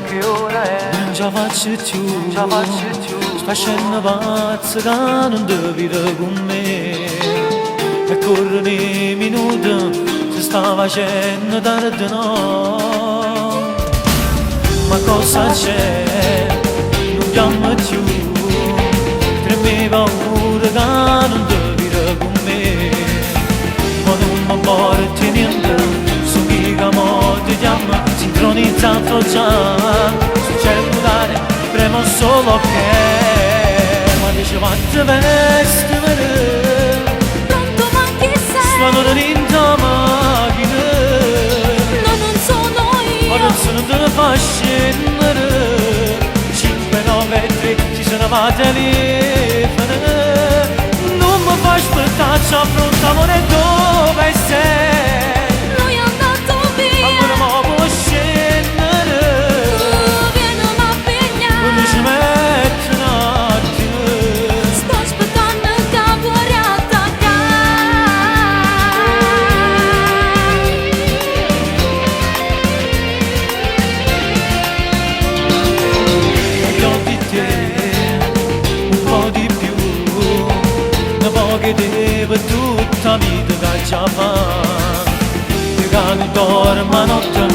che ora è? Non ci faccio più, Non ce la faccio più. sta scendo pazzo che non devi venire con me. E corrono i minuti, si sta facendo tardi no. Ma cosa c'è? Non chiamo più, tremi paura che non devi venire con me. Ma non mi porti niente, su chi che mo ti chiama, sincronizzato già sul cellulare, premo solo che ma dice quante vesti vere, Pronto ma chi sei? suonano in tua macchina, No, non sono ma io. non sono te fa scendere, 593 ci sono ma telefoni, non mi fa aspettare, ci affronta amore dove sei, Lui è andato ancora via. mo può scendere, Vieni ma quando ci pigliare. metti un attimo. Sto aspettando che vuoi attaccare. Voglio di te un po' di più, un po' che devo tutta vita che già fa. Che non dormo notte,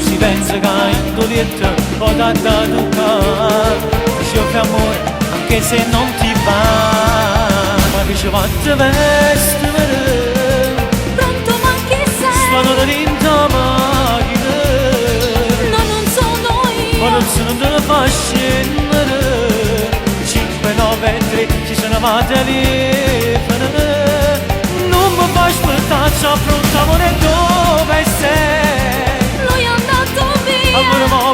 si pensa che in dolietta ho da toccare. Ci offre amore anche se non ti va, ma che ci fatte vesti vere, Pronto ma chi sei? suonano in tua macchina. No, non sono Ma non io. sono te fa scendere, 593 ci sono ma telefoni, non mi fa aspettare, ci affronta amore dove sei, Lui è andato via. ancora mo